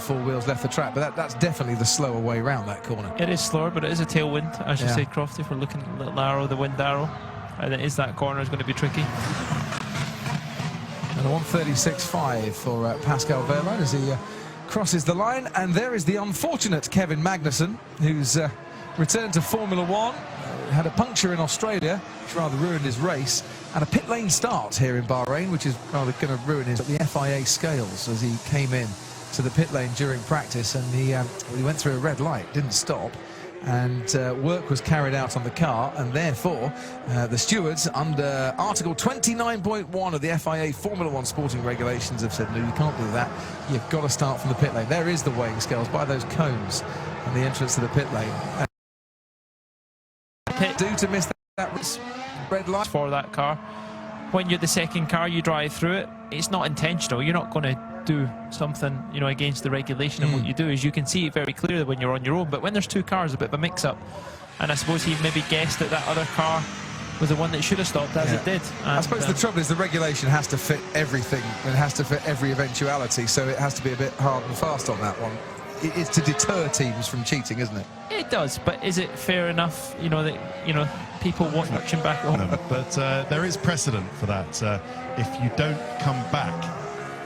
four wheels left the track, but that's definitely the slower way round that corner. It is slower, but it is a tailwind, as you say, Crofty, if we're looking at the little arrow, the wind arrow. And it is that corner is going to be tricky. And a 1:36.5 for Pascal Wehrlein as he crosses the line. And there is the unfortunate Kevin Magnussen, who's returned to Formula One. Had a puncture in Australia, which rather ruined his race, and a pit lane start here in Bahrain, which is rather going to ruin his the FIA scales as he came in to the pit lane during practice, and he went through a red light, didn't stop, and work was carried out on the car, and therefore the stewards, under Article 29.1 of the FIA Formula One sporting regulations, have said, no, you can't do that, you've got to start from the pit lane. There is the weighing scales by those cones and the entrance to the pit lane. Due to miss that red light for that car. When you're the second car, you drive through it. It's not intentional. You're not going to do something, you know, against the regulation. And what you do is you can see it very clearly when you're on your own. But when there's two cars, a bit of a mix-up. And I suppose he maybe guessed that that other car was the one that should have stopped, as it did. And I suppose the trouble is the regulation has to fit everything. It has to fit every eventuality. So it has to be a bit hard and fast on that one. It's to deter teams from cheating, isn't it? It does, but is it fair enough, you know, that people watching back at home? But there is precedent for that if you don't come back.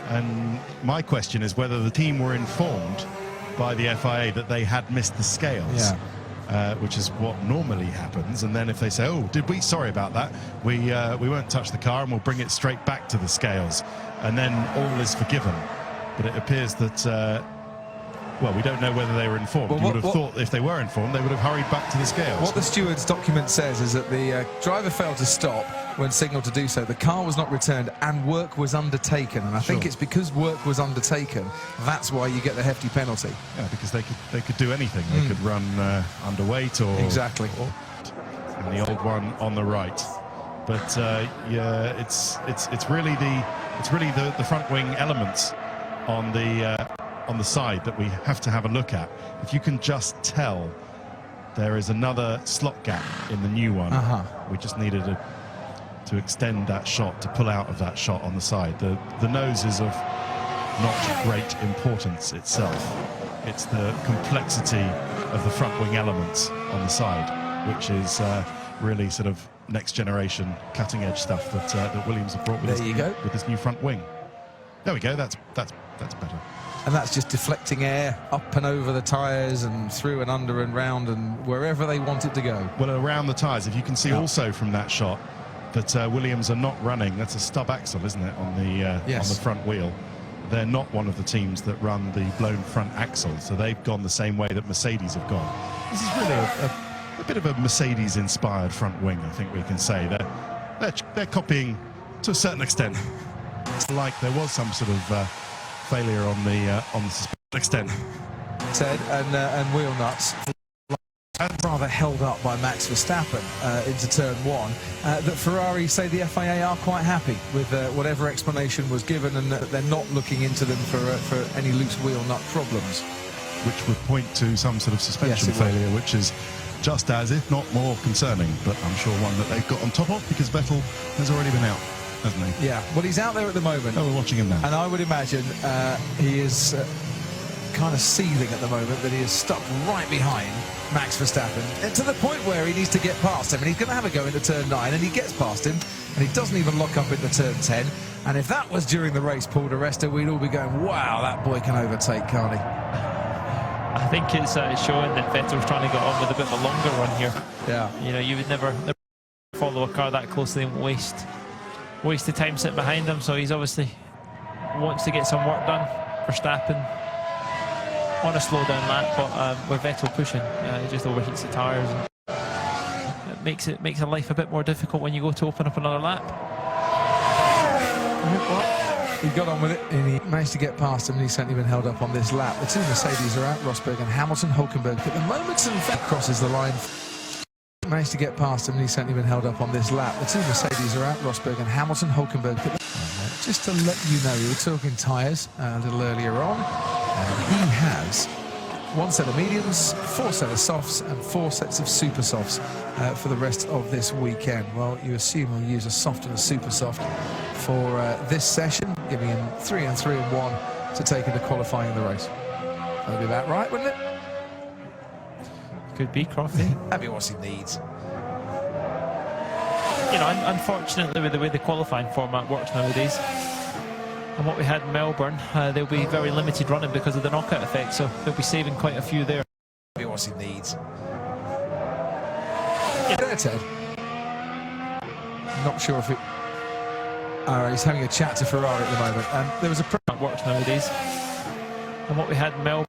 And my question is whether the team were informed by the FIA that they had missed the scales, which is what normally happens. And then if they say, oh, did we? Sorry about that. We won't touch the car and we'll bring it straight back to the scales. And then all is forgiven. But it appears that... well, we don't know whether they were informed. You would have thought if they were informed, they would have hurried back to the scales. What the steward's document says is that the driver failed to stop when signalled to do so. The car was not returned and work was undertaken. And I think it's because work was undertaken, that's why you get the hefty penalty. Yeah, because they could do anything. They could run underweight or... Exactly. And the old one on the right. But yeah, it's really the front wing elements on the side that we have to have a look at. If you can just tell there is another slot gap in the new one, we just needed to extend that shot, to pull out of that shot on the side. The nose is of not great importance itself. It's the complexity of the front wing elements on the side, which is really sort of next generation cutting edge stuff that Williams have brought with this new front wing. There we go, that's better. And that's just deflecting air up and over the tyres and through and under and round and wherever they want it to go. Well, around the tyres, if you can see also from that shot that Williams are not running. That's a stub axle, isn't it, on the front wheel. They're not one of the teams that run the blown front axle, so they've gone the same way that Mercedes have gone. This is really a bit of a Mercedes-inspired front wing, I think we can say. They're copying to a certain extent. It's like there was some sort of failure on the extent. Ted and wheel nuts rather held up by Max Verstappen into turn one. That Ferrari say the FIA are quite happy with whatever explanation was given, and that they're not looking into them for any loose wheel nut problems, which would point to some sort of suspension failure, which is just as, if not more, concerning. But I'm sure one that they've got on top of, because Vettel has already been out, hasn't he? Yeah, well, he's out there at the moment. Oh, we're watching him now. And I would imagine he is kind of seething at the moment, that he is stuck right behind Max Verstappen, and to the point where he needs to get past him, and he's going to have a go into turn 9, and he gets past him, and he doesn't even lock up into turn 10. And if that was during the race, Paul di Resta, we'd all be going, wow, that boy can overtake, can't he? I think it's showing that Vettel's trying to get on with a bit of a longer run here. Yeah. You know, you would never follow a car that closely and waste the time sitting behind him. So he's obviously wants to get some work done. Verstappen on a slow down lap, but with Vettel pushing, it just overheats the tyres. And it makes life a bit more difficult when you go to open up another lap. He got on with it, and he managed to get past him, and he's certainly been held up on this lap. The two Mercedes are out, Rosberg and Hamilton. Hulkenberg at the moment, and Vettel crosses the line. Managed to get past him, and he's certainly been held up on this lap. The two Mercedes are out, Rosberg and Hamilton. Hulkenberg at the... Just to let you know, we were talking tyres a little earlier on. He has 1 set of mediums, 4 set of softs, and 4 sets of super softs for the rest of this weekend. Well, you assume he'll use a soft and a super soft for this session, giving him 3 and 3 and 1 to take into qualifying the race. That'd be about right, wouldn't it? Could be Crofty. That'd be what he needs. You know, unfortunately, with the way the qualifying format works nowadays, and what we had in Melbourne, there'll be very limited running because of the knockout effect, so they'll be saving quite a few there. That'd be what he needs. There, Ted. Not sure if it... he's having a chat to Ferrari at the moment. There was a... That works nowadays, and what we had in Melbourne...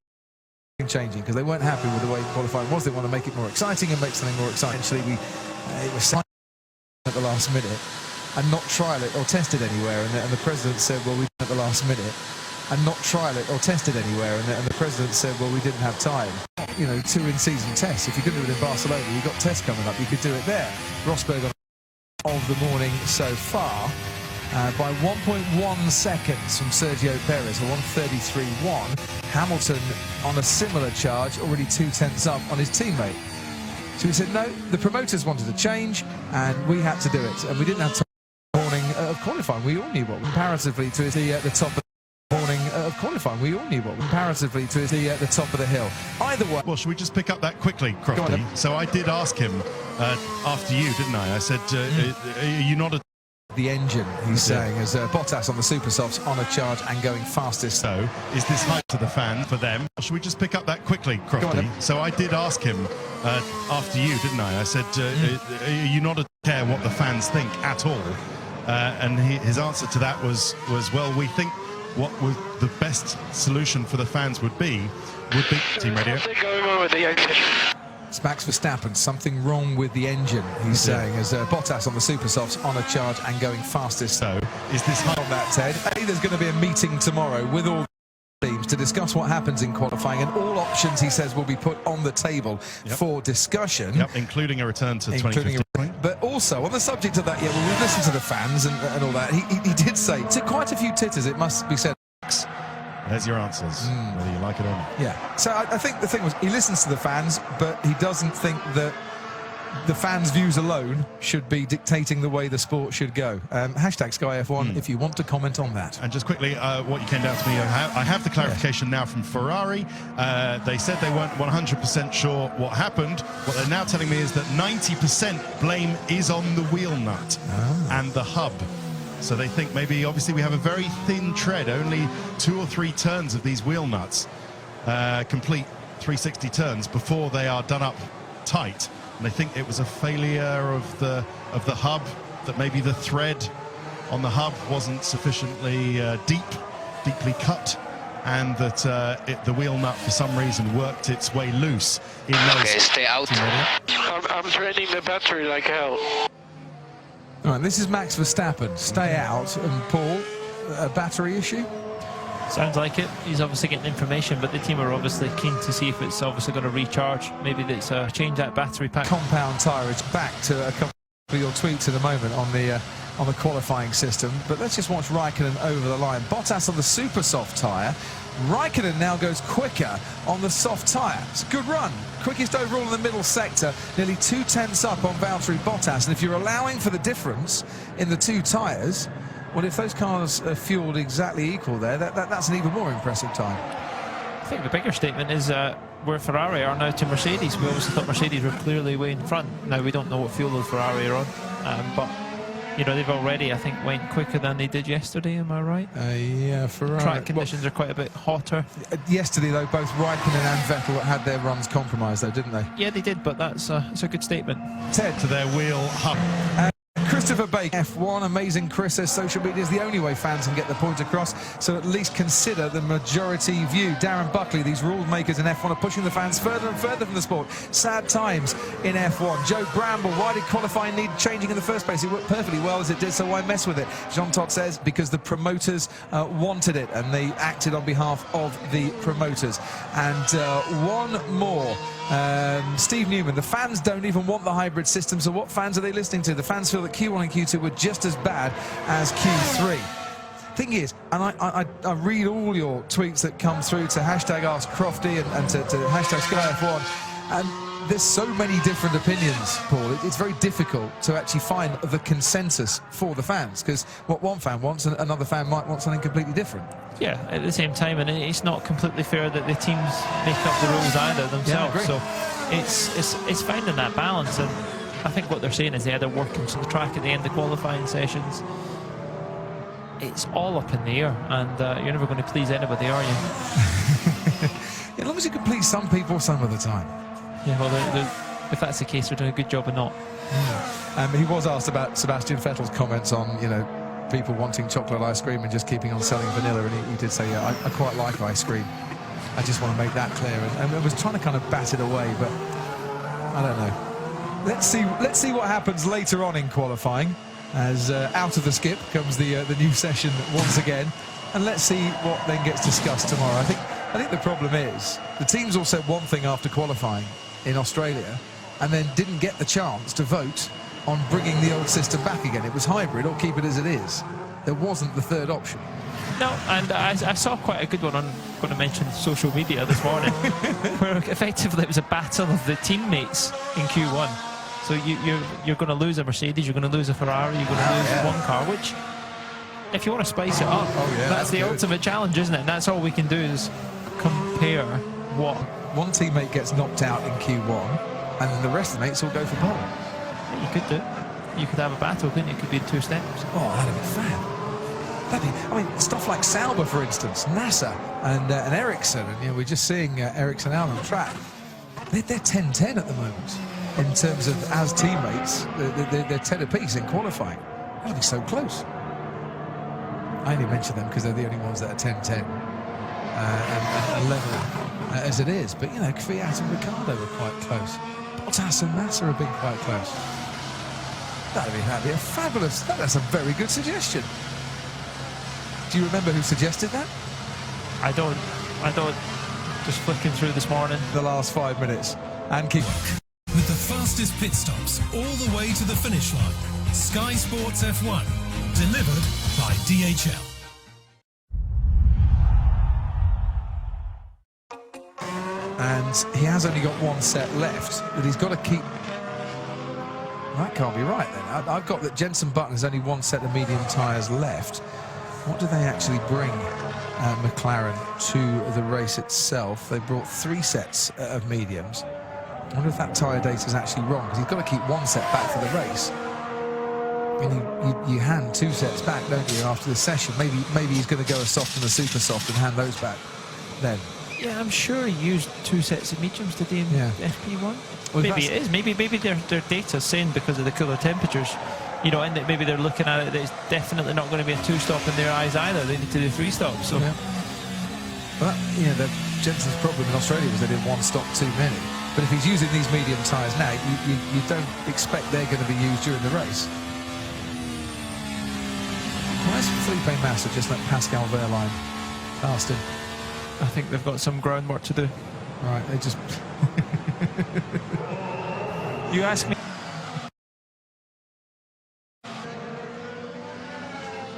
changing because they weren't happy with the way qualifying was. They want to make it more exciting and make something more exciting. Actually, it was signed at the last minute and not trial it or test it anywhere. And the president said, well, we didn't at the last minute and not trial it or test it anywhere. And the president said, well, we didn't have time. You know, 2 in-season tests. If you couldn't do it in Barcelona, you've got tests coming up. You could do it there. Rosberg of the morning so far. By 1.1 seconds from Sergio Perez, a 1:33.1. Hamilton on a similar charge, already 2/10 up on his teammate. So he said, no, the promoters wanted to change, and we had to do it. And we didn't have time morning of qualifying. We all knew what, comparatively to the top of the morning of qualifying. We all knew what, comparatively to the top of the hill. Either way. Well, should we just pick up that quickly, Crofty? So I did ask him after you, didn't I? I said, are you not a... The engine, he's saying, as Bottas on the super softs on a charge and going fastest. So, is this hype to the fan for them? Should we just pick up that quickly, Crofty? So I did ask him after you, didn't I? I said, are you not a care what the fans think at all? And his answer to that was, well, we think what would the best solution for the fans would be team radio. What's going on with the engine? It's Max Verstappen, something wrong with the engine, he's saying, as Bottas on the super softs on a charge and going fastest. So, is this hype on that, Ted? There's going to be a meeting tomorrow with all teams to discuss what happens in qualifying, and all options, he says, will be put on the table for discussion. Yep, including a return to 2015. But also, on the subject of that, well, we've listened to the fans and all that. He did say, to quite a few titters, it must be said. There's your answers, whether you like it or not. Yeah. So I think the thing was, he listens to the fans, but he doesn't think that the fans' views alone should be dictating the way the sport should go. Hashtag Sky F1 if you want to comment on that. And just quickly, what you came down to me, I have the clarification now from Ferrari. They said they weren't 100% sure what happened. What they're now telling me is that 90% blame is on the wheel nut and the hub. So they think maybe, obviously, we have a very thin tread, only 2 or 3 turns of these wheel nuts, complete 360 turns before they are done up tight. And they think it was a failure of the hub, that maybe the thread on the hub wasn't sufficiently deeply cut, and that the wheel nut for some reason worked its way loose in those. Okay, stay out. I'm draining the battery like hell. All right, this is Max Verstappen. Stay out. And Paul, a battery issue? Sounds like it. He's obviously getting information, but the team are obviously keen to see if it's obviously going to recharge. Maybe it's change that battery pack. Compound tyreage. Back to a couple of your tweets in a moment on the qualifying system. But let's just watch Raikkonen over the line. Bottas on the super soft tyre. Raikkonen now goes quicker on the soft tyre. It's a good run. Quickest overall in the middle sector, nearly 2/10 up on Valtteri Bottas. And if you're allowing for the difference in the 2 tyres, well, if those cars are fueled exactly equal there, that's an even more impressive time. I think the bigger statement is where Ferrari are now to Mercedes. We obviously thought Mercedes were clearly way in front. Now, we don't know what fuel the Ferrari are on, but you know, they've already, I think, went quicker than they did yesterday, am I right? Yeah, Ferrari. Track conditions are quite a bit hotter. Yesterday, though, both Raikkonen and Vettel had their runs compromised, though, didn't they? Yeah, they did, but that's a good statement. Ted. To their wheel hub. Christopher Baker, F1, amazing Chris, says social media is the only way fans can get the point across, so at least consider the majority view. Darren Buckley, these rule makers in F1 are pushing the fans further and further from the sport. Sad times in F1. Joe Bramble, why did qualifying need changing in the first place? It worked perfectly well as it did, so why mess with it? Jean Todt says because the promoters wanted it and they acted on behalf of the promoters. And one more. Steve Newman, the fans don't even want the hybrid system, so what fans are they listening to? The fans feel that Q1 and Q2 were just as bad as Q3. Thing is, and I read all your tweets that come through to hashtag Ask Crofty and to hashtag Sky F1, and there's so many different opinions, Paul. It's very difficult to actually find the consensus for the fans, because what one fan wants, another fan might want something completely different. Yeah, at the same time, and it's not completely fair that the teams make up the rules either themselves. Yeah, so it's finding that balance, and I think what they're saying is they had a working to the track at the end of qualifying sessions. It's all up in the air, and you're never going to please anybody, are you? As long as you can please some people some of the time. Yeah, well, if that's the case, they're doing a good job or not. He was asked about Sebastian Vettel's comments on, people wanting chocolate ice cream and just keeping on selling vanilla, and he did say, yeah, I quite like ice cream. I just want to make that clear, and I was trying to kind of bat it away, but I don't know. Let's see what happens later on in qualifying, as out of the skip comes the new session once again, and let's see what then gets discussed tomorrow. I think the problem is the teams all said one thing after qualifying in Australia, and then didn't get the chance to vote on bringing the old system back again. It was hybrid, or keep it as it is. There wasn't the third option. No, and I saw quite a good one on, I'm going to mention social media this morning, where effectively it was a battle of the teammates in Q1. So you're going to lose a Mercedes, you're going to lose a Ferrari, you're going to lose one car, which, if you want to spice it up, that's the ultimate challenge, isn't it? And that's all we can do is compare what... One teammate gets knocked out in Q1, and then the rest of the mates all go for pole. You could do. You could have a battle, couldn't you? It could be in 2 steps. Oh, that'd be fab. Stuff like Sauber, for instance, NASA and Ericsson, and we're just seeing Ericsson out on the track. They're 10-10 at the moment in terms of, as teammates, they're 10 apiece in qualifying. That'll be so close. I only mention them because they're the only ones that are 10-10 and level as it is. But, Kvyat and Ricciardo were quite close. Bottas and Massa have been quite close. That'd be a fabulous... That's a very good suggestion. Do you remember who suggested that? I don't. Just flicking through this morning. The last 5 minutes. And keep... With the fastest pit stops all the way to the finish line. Sky Sports F1. Delivered by DHL. And he has only got one set left that he's got to keep... That can't be right then. I've got that Jenson Button has only one set of medium tyres left. What do they actually bring McLaren to the race itself? They brought 3 sets of mediums. I wonder if that tyre data is actually wrong, because he's got to keep one set back for the race. And you hand 2 sets back, don't you, after the session? Maybe he's going to go a soft and a super soft and hand those back then. Yeah, I'm sure he used 2 sets of mediums today in FP1. Well, maybe it is. Maybe their data's saying because of the cooler temperatures, and that maybe they're looking at it that it's definitely not going to be a 2-stop in their eyes either. They need to do 3 stops. So. Yeah. But Jensen's problem in Australia was they did 1 stop too many. But if he's using these medium tyres now, you don't expect they're going to be used during the race. Why is Felipe Massa just let Pascal Wehrlein past him? I think they've got some groundwork to do. Right, they just... You ask me.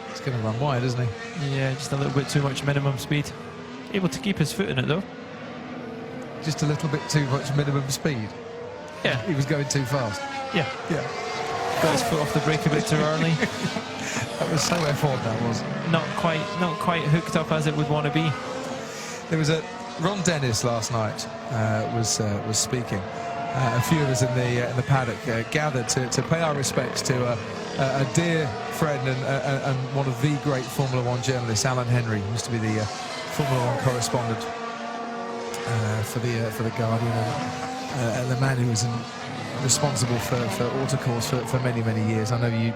He's going to run wide, isn't he? Yeah, just a little bit too much minimum speed. Able to keep his foot in it, though. Just a little bit too much minimum speed. Yeah. He was going too fast. Yeah. Got his foot off the brake a bit too early. That was so F1, that was. Not quite hooked up as it would want to be. There was Ron Dennis last night was speaking. A few of us in the paddock gathered to pay our respects to a dear friend and one of the great Formula 1 journalists, Alan Henry, who used to be the Formula 1 correspondent for the Guardian, and the man who was responsible for autocross for many years. I know you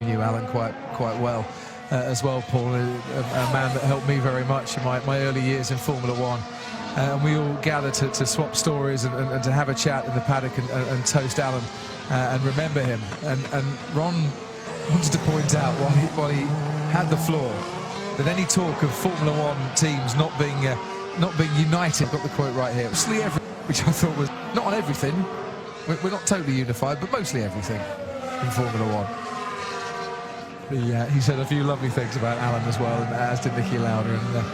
knew Alan quite well. As well, Paul, a man that helped me very much in my early years in Formula 1. And we all gathered to swap stories and to have a chat in the paddock and toast Alan and remember him. And Ron wanted to point out while he had the floor that any talk of Formula 1 teams not being united, I've got the quote right here, mostly which I thought was not on everything. We're not totally unified, but mostly everything in Formula 1. He said a few lovely things about Alan as well, and as did Nicky Lauda, and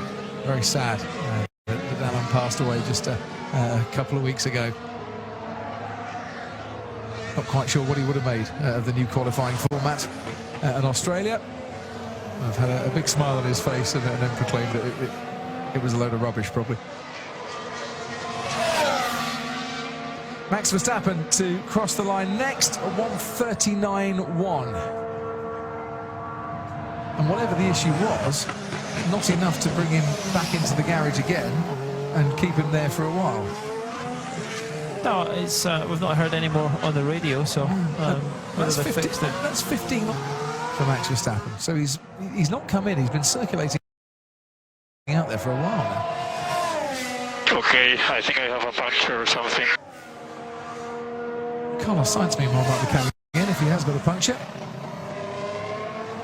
very sad that Alan passed away just a couple of weeks ago. Not quite sure what he would have made of the new qualifying format in Australia. I've had a big smile on his face and then proclaimed that it was a load of rubbish, probably. Max Verstappen to cross the line next, 1:39.1. And whatever the issue was, not enough to bring him back into the garage again and keep him there for a while. No, it's we've not heard any more on the radio, so whether they fixed it. That's 15 for Max Verstappen. So he's not come in. He's been circulating out there for a while now. Okay, I think I have a puncture or something. Carlos Sainz meanwhile might be coming in if he has got a puncture.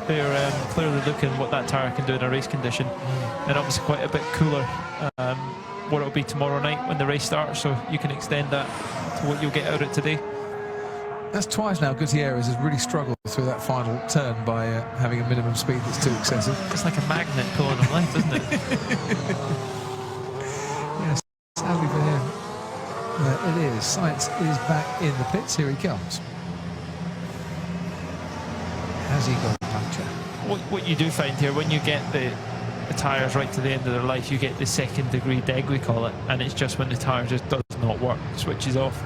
They're clearly looking what that tyre can do in a race condition, and obviously quite a bit cooler what it'll be tomorrow night when the race starts, so you can extend that to what you'll get out of it today. That's twice now Gutierrez has really struggled through that final turn by having a minimum speed that's too excessive. It's like a magnet pulling him left, isn't it? Yes, sadly for him. It is. Sainz is back in the pits. Here he comes. Has he got a puncture? What you do find here, when you get the tyres right to the end of their life, you get the second degree deg, we call it, and it's just when the tyre just does not work, switches off.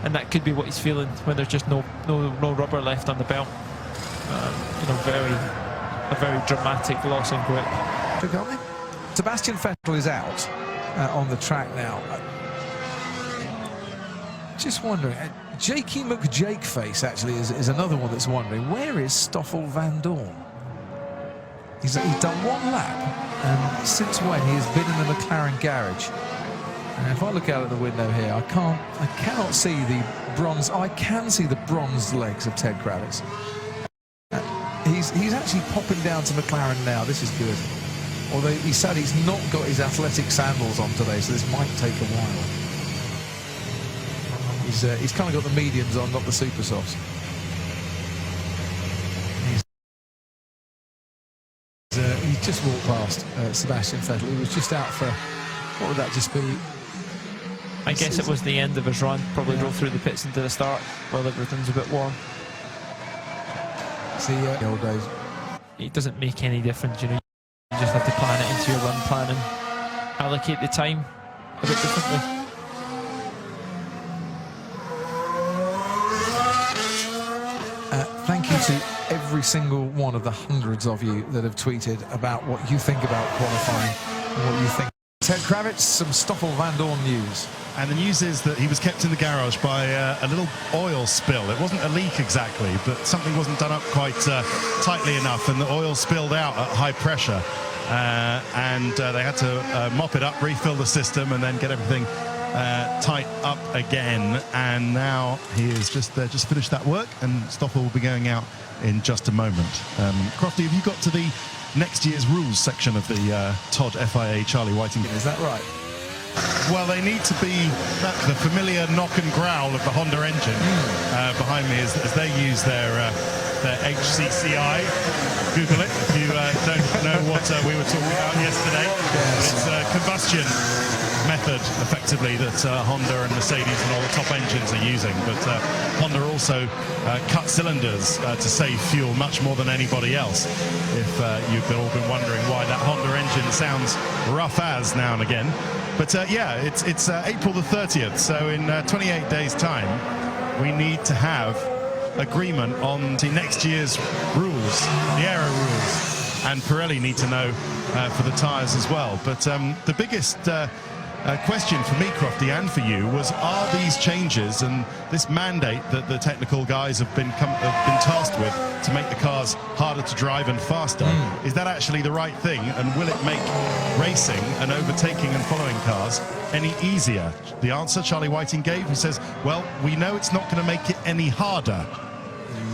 And that could be what he's feeling when there's just no rubber left on the belt. You know, a very dramatic loss in grip. Sebastian Vettel is out on the track now. Just wondering, Jakey McJakeface actually is another one that's wondering, where is Stoffel Vandoorne? He's done one lap, and since when he has been in the McLaren garage. And if I look out of the window here, I cannot see the bronze. I can see the bronzed legs of Ted Kravitz. He's actually popping down to McLaren now. This is good. Although he said he's not got his athletic sandals on today, so this might take a while. He's kind of got the mediums on, not the super softs. He's just walked past Sebastian Vettel. He was just out for, what would that just be? I guess it was the end of his run. Probably drove through the pits into the start while everything's a bit warm. See, the old days. It doesn't make any difference, you know. You just have to plan it into your run plan and allocate the time a bit differently. Thank you to every single one of the hundreds of you that have tweeted about what you think about qualifying and what you think. Ted Kravitz, some Stoffel Vandoorne news. And the news is that he was kept in the garage by a little oil spill. It wasn't a leak exactly, but something wasn't done up quite tightly enough, and the oil spilled out at high pressure. And they had to mop it up, refill the system, and then get everything tight up again. And now he is just finished that work, and Stoffel will be going out in just a moment. Crofty, have you got to the next year's rules section of the Todd FIA Charlie Whiting? Is that right? Well, they need to be the familiar knock and growl of the Honda engine behind me as they use their HCCI. Google it if you don't know what we were talking about yesterday. Yes. It's a combustion method, effectively, that Honda and Mercedes and all the top engines are using. But Honda also cut cylinders to save fuel much more than anybody else. If you've all been wondering why that Honda engine sounds rough as now and again. But yeah, it's April the 30th, so in 28 days' time, we need to have agreement on the next year's rules, the aero rules, and Pirelli need to know for the tyres as well. But the biggest question for me, Crofty, and for you was, are these changes and this mandate that the technical guys have been tasked with to make the cars harder to drive and faster, is that actually the right thing, and will it make racing and overtaking and following cars any easier? The answer Charlie Whiting gave, he says, well, we know it's not going to make it any harder.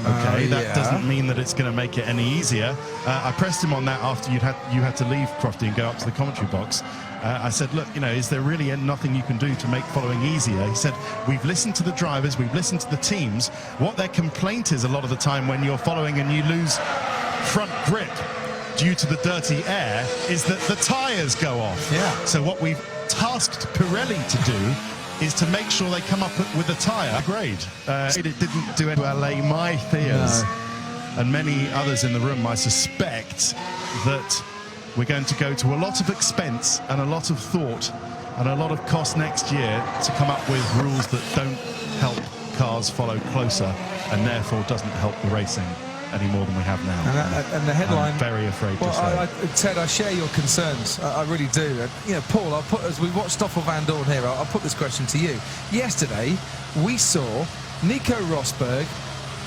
Okay, that doesn't mean that it's going to make it any easier. I pressed him on that after you had to leave, Crofty, and go up to the commentary box. I said, look, you know, is there really nothing you can do to make following easier? He said, we've listened to the drivers, we've listened to the teams. What their complaint is a lot of the time when you're following and you lose front grip due to the dirty air is that the tyres go off. Yeah. So what we've tasked Pirelli to do is to make sure they come up with a tyre grade. It didn't do it to allay my fears and many others in the room. I suspect that we're going to go to a lot of expense and a lot of thought and a lot of cost next year to come up with rules that don't help cars follow closer and therefore doesn't help the racing any more than we have now. And the headline... I'm very afraid to say. Ted, I share your concerns. I really do. And, you know, Paul, as we watch Stoffel Vandoorne here, I'll put this question to you. Yesterday, we saw Nico Rosberg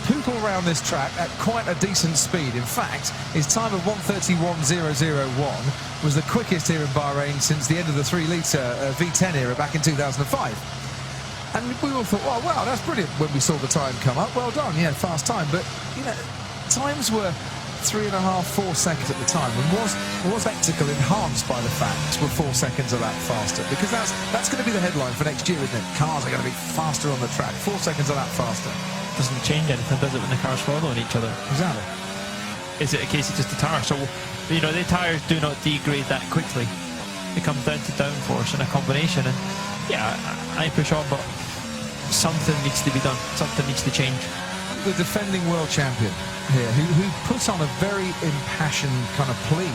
poodle around this track at quite a decent speed. In fact, his time of 1:31.001 was the quickest here in Bahrain since the end of the 3-litre V10 era back in 2005. And we all thought, oh, wow, that's brilliant when we saw the time come up. Well done, yeah, fast time. But, you know, times were 3.5, 4 seconds at the time, and was spectacle enhanced by the fact we're 4 seconds a lap faster, because that's going to be the headline for next year, isn't it? Cars are going to be faster on the track, 4 seconds a lap faster. Doesn't change anything, does it, when the cars following each other? Exactly. Is it a case of just the tyre? So, you know, the tyres do not degrade that quickly. It comes down to downforce and a combination, and yeah, I push on, but something needs to be done. Something needs to change. The defending world champion here, who put on a very impassioned kind of plea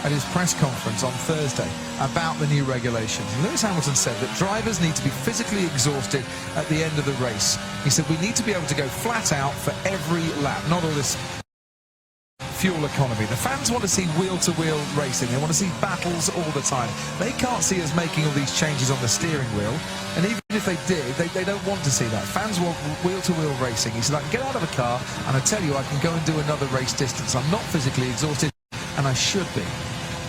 at his press conference on Thursday about the new regulations. And Lewis Hamilton said that drivers need to be physically exhausted at the end of the race. He said we need to be able to go flat out for every lap, not all this fuel economy. The fans want to see wheel-to-wheel racing. They want to see battles all the time. They can't see us making all these changes on the steering wheel, and even if they did, they don't want to see that. Fans want wheel-to-wheel racing. He said, I can get out of a car and I tell you I can go and do another race distance. I'm not physically exhausted, and I should be.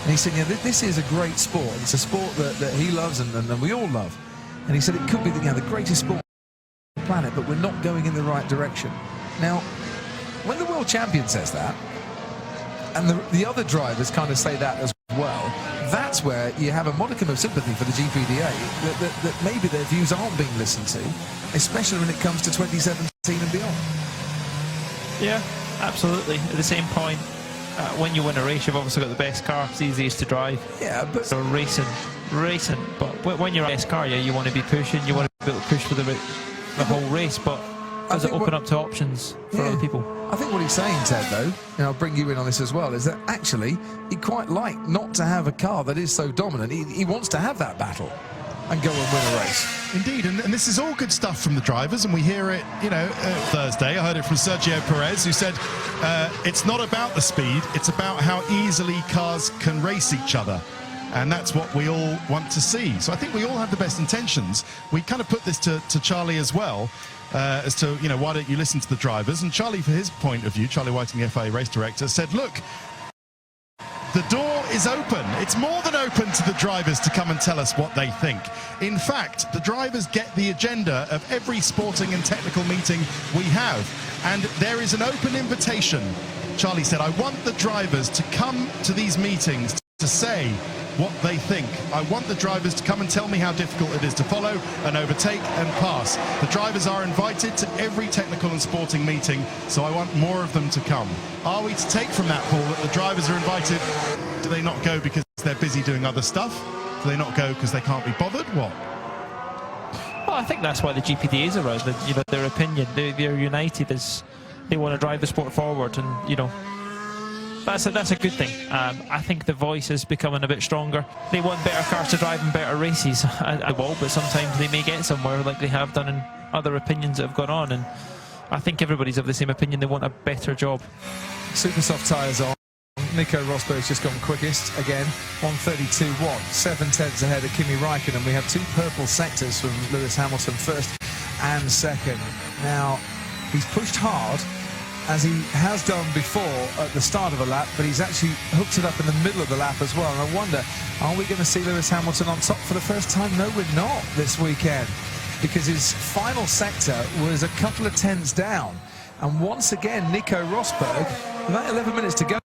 And he said, yeah, this is a great sport. It's a sport that he loves and we all love. And he said it could be the greatest sport on the planet, but we're not going in the right direction. Now, when the world champion says that, and the other drivers kind of say that as well, that's where you have a modicum of sympathy for the GPDA, that maybe their views aren't being listened to, especially when it comes to 2017 and beyond. Yeah, absolutely. At the same point, when you win a race, you've obviously got the best car. It's easiest to drive. Yeah, but... So racing. But when you're a best car, yeah, you want to be pushing, you want to be able to push for the whole race, but does it open up to options for other people? I think what he's saying, Ted, though, and I'll bring you in on this as well, is that actually he'd quite like not to have a car that is so dominant. He wants to have that battle and go and win a race. Indeed, and this is all good stuff from the drivers, and we hear it, you know, Thursday. I heard it from Sergio Perez, who said it's not about the speed, it's about how easily cars can race each other. And that's what we all want to see. So I think we all have the best intentions. We kind of put this to Charlie as well, as to, you know, why don't you listen to the drivers? And Charlie, for his point of view, Charlie Whiting, the FIA race director, said, look, the door is open. It's more than open to the drivers to come and tell us what they think. In fact, the drivers get the agenda of every sporting and technical meeting we have. And there is an open invitation. Charlie said, I want the drivers to come to these meetings to say what they think. I want the drivers to come and tell me how difficult it is to follow and overtake and pass. The drivers are invited to every technical and sporting meeting, so I want more of them to come. Are we to take from that, Paul, that the drivers are invited? Do they not go because they're busy doing other stuff? Do they not go because they can't be bothered? What? Well, I think that's why the GPDA is around. You know, their opinion, they're united as they want to drive the sport forward, and you know, that's a good thing. I think the voice is becoming a bit stronger. They want better cars to drive and better races. I will, but sometimes they may get somewhere like they have done in other opinions that have gone on, and I think everybody's of the same opinion. They want a better job. Super soft tyres on. Nico Rosberg's just gone quickest again, 1:32.1, 7/10 ahead of Kimi Raikkonen. We have two purple sectors from Lewis Hamilton, first and second. Now, he's pushed hard, as he has done before at the start of a lap, but he's actually hooked it up in the middle of the lap as well. And I wonder, are we going to see Lewis Hamilton on top for the first time? No, we're not this weekend, because his final sector was a couple of tenths down. And once again, Nico Rosberg, about 11 minutes to go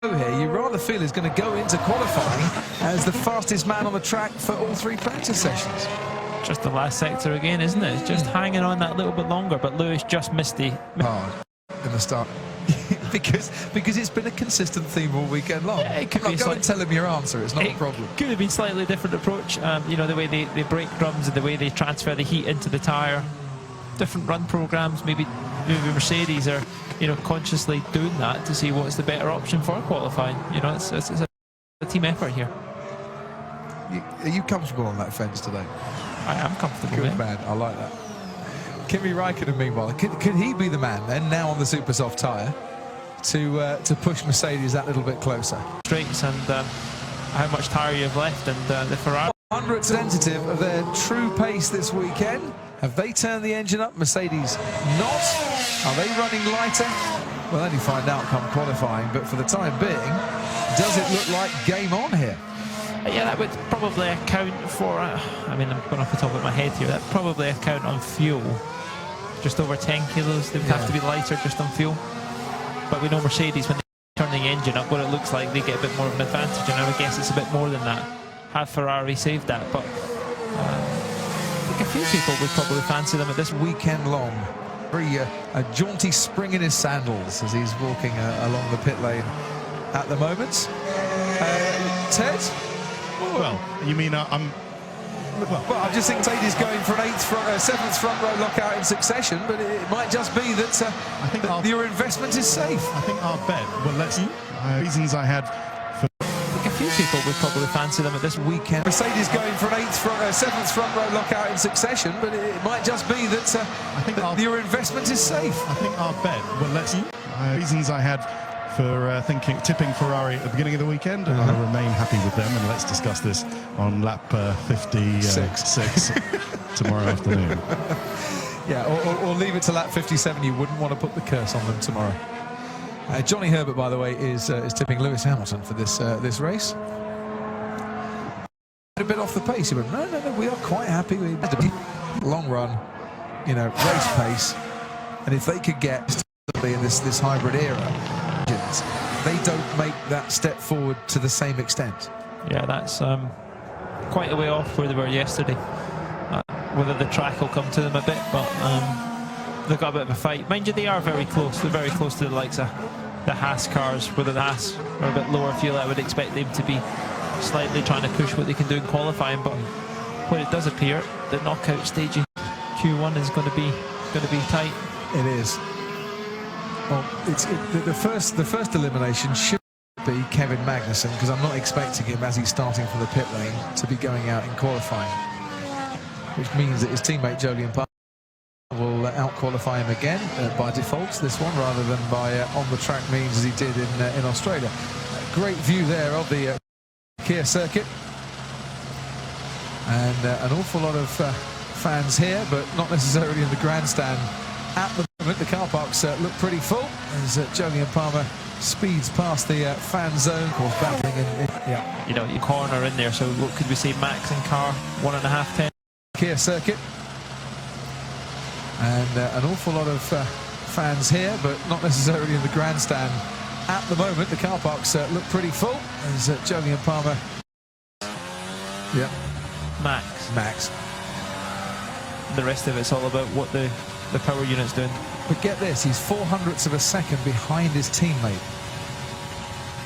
here, you rather feel he's going to go into qualifying as the fastest man on the track for all three practice sessions. Just the last sector again, isn't it? It's just hanging on that little bit longer, but Lewis just missed the... Hard in the start. because it's been a consistent theme all weekend long. Yeah, it could be go and tell him your answer. It's not a problem. Could have been slightly different approach. You know, the way they break drums and the way they transfer the heat into the tyre. Different run programs. Maybe Mercedes are, you know, consciously doing that to see what's the better option for qualifying. You know, it's a team effort here. Are you comfortable on that fence today? I am comfortable. Good man. I like that. Kimi Raikkonen, meanwhile, could he be the man then, now on the super soft tyre, to push Mercedes that little bit closer? Straights and how much tyre you have left, and the Ferrari. 100th representative of their true pace this weekend. Have they turned the engine up? Mercedes not. Are they running lighter? We'll only find out come qualifying, but for the time being, does it look like game on here? Yeah, that would probably account for, I mean, I'm going off the top of my head here, that would probably account on fuel. Just over 10 kilos, they would have to be lighter just on fuel. But we know Mercedes, when they turn the engine up, what it looks like, they get a bit more of an advantage, and I would guess it's a bit more than that. Have Ferrari saved that? But I think a few people would probably fancy them at this weekend long. Very a jaunty spring in his sandals as he's walking along the pit lane at the moment. Ted? Well, you mean I'm just thinking Mercedes going for an seventh front row lockout in succession, but it might just be that, I think that your investment is safe. I think our bet. Well, let's reasons I had. I think a few people would probably fancy them at this weekend. Mercedes going for an seventh front row lockout in succession, but it might just be that, I think that your investment is safe. I think our bet. Well, let's reasons I had for tipping Ferrari at the beginning of the weekend, and I remain happy with them. And let's discuss this on lap 56 tomorrow afternoon. Yeah, or leave it to lap 57. You wouldn't want to put the curse on them tomorrow. Johnny Herbert, by the way, is tipping Lewis Hamilton for this race. A bit off the pace. He went, no, we are quite happy. We had a long run, you know, race pace, and if they could get in this hybrid era, they don't make that step forward to the same extent. Yeah, that's quite a way off where they were yesterday. Whether the track will come to them a bit, but they've got a bit of a fight. Mind you, they are very close. They're very close to the likes of the Haas cars. Whether the Haas are a bit lower fuel, I would expect them to be slightly trying to push what they can do in qualifying. But when it does appear, the knockout stage in Q1 is going to be tight. It is. Well, the first elimination should be Kevin Magnussen, because I'm not expecting him, as he's starting from the pit lane, to be going out in qualifying, which means that his teammate Jolyon Palmer will out-qualify him again by default, this one, rather than by on-the-track means as he did in Australia. Great view there of the Kia circuit, and an awful lot of fans here, but not necessarily in the grandstand at the moment. The car parks look pretty full as Jolyon Palmer speeds past the fan zone, of course, battling in you know, your corner in there. So what could we say, Max and car 1.5 10 Kia circuit, and an awful lot of fans here, but not necessarily in the grandstand at the moment. The car parks look pretty full as Jolyon Palmer. Yeah, Max. The rest of it's all about what the power unit's doing. But get this, he's 0.04 of a second behind his teammate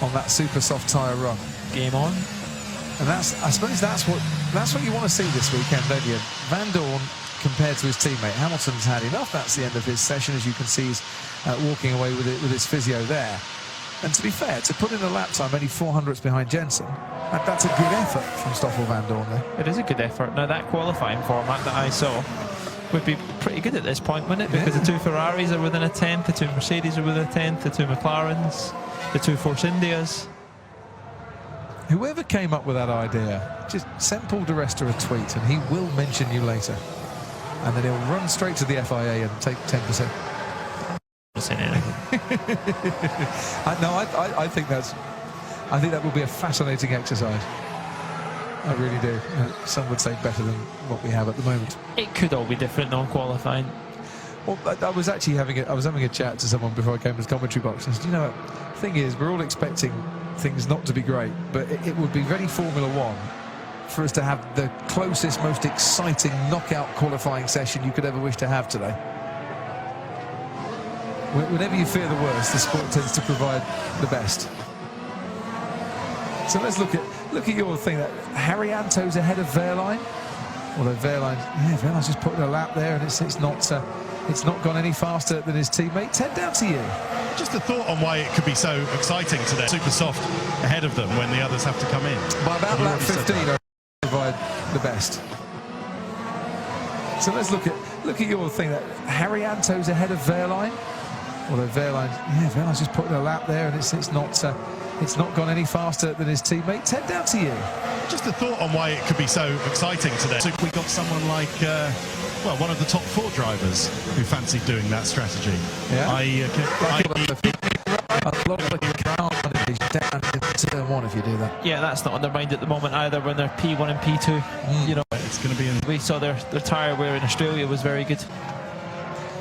on that super soft tyre run. Game on. And I suppose that's what you want to see this weekend, don't you? Vandoorne compared to his teammate. Hamilton's had enough. That's the end of his session. As you can see, he's walking away with his physio there. And to be fair, to put in a lap time only 0.04 behind Jensen, that's a good effort from Stoffel Vandoorne there. It is a good effort. Now, that qualifying format that I saw would be pretty good at this point, wouldn't it? Because the two Ferraris are within a tenth, the two Mercedes are within a tenth, the two McLarens, the two Force Indias. Whoever came up with that idea, just send Paul di Resta a tweet and he will mention you later. And then he'll run straight to the FIA and take 10%. Not saying anything. I think that will be a fascinating exercise. I really do. Some would say better than what we have at the moment. It could all be different non-qualifying. Well, I was actually having a chat to someone before I came to the commentary box. And I said, you know what, the thing is, we're all expecting things not to be great, but it would be very Formula One for us to have the closest, most exciting knockout qualifying session you could ever wish to have today. Whenever you fear the worst, the sport tends to provide the best. So let's look at your thing. That Haryanto's ahead of Wehrlein. Although Wehrlein's just putting a lap there, and it's not gone any faster than his teammate. Ted, down to you. Just a thought on why it could be so exciting today. Super soft ahead of them when the others have to come in. By about lap 15, I provide the best. So let's look at your thing. That Haryanto's ahead of Wehrlein. Although Wehrlein's just putting a lap there, and it's not gone any faster than his teammate. Ted, down to you. Just a thought on why it could be so exciting today. So we got someone like, well, one of the top 4 drivers who fancied doing that strategy. Yeah. A lot of the car is down in turn 1 if you do that. Yeah, that's not on their mind at the moment either when they're P1 and P2. You know, it's going to be in. We saw their tyre wear in Australia was very good.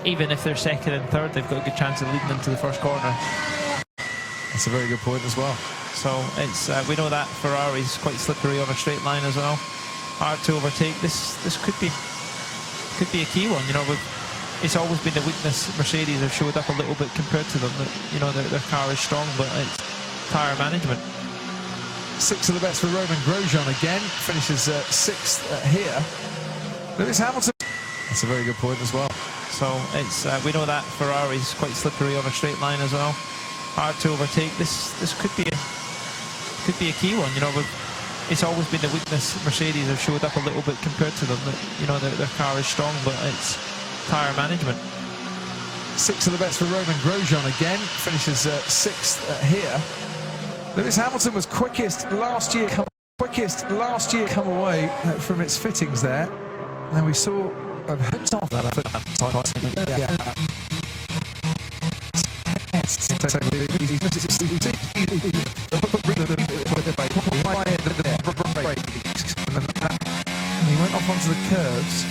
Even if they're second and third, they've got a good chance of leading into the first corner. That's a very good point as well. So it's we know that Ferrari's quite slippery on a straight line as well. Hard to overtake. This could be a key one. You know, it's always been a weakness. Mercedes have showed up a little bit compared to them. That, you know, their car is strong, but it's tyre management. 6 of the best for Romain Grosjean again. Finishes 6th here. Lewis Hamilton. That's a very good point as well. So it's we know that Ferrari's quite slippery on a straight line as well. Hard to overtake. This could be a key one. You know, it's always been a weakness. Mercedes have showed up a little bit compared to them. That, you know, their car is strong, but it's tyre management. 6 of the best for Romain Grosjean again. Finishes 6th here. Lewis Hamilton was quickest last year. Come away from its fittings there, and we saw a bit of that. He went off onto the curves.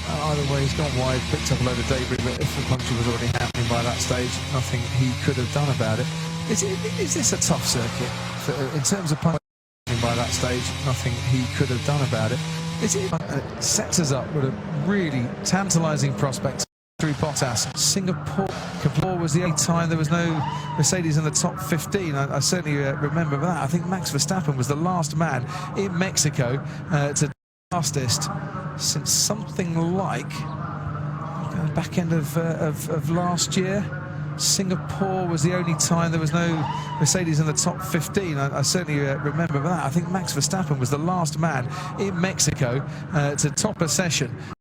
Either way, he's gone wide, picked up a load of debris, but if the puncture was already happening by that stage, nothing he could have done about it. Is this a tough circuit? In terms of punching by that stage, nothing he could have done about it. It sets us up with a really tantalising prospect through Bottas. Singapore was the only time there was no Mercedes in the top 15. I certainly remember that. I think Max Verstappen was the last man in Mexico to fastest since something like back end of last year. Singapore was the only time there was no Mercedes in the top 15. I certainly remember that. I think Max Verstappen was the last man in Mexico to top a session.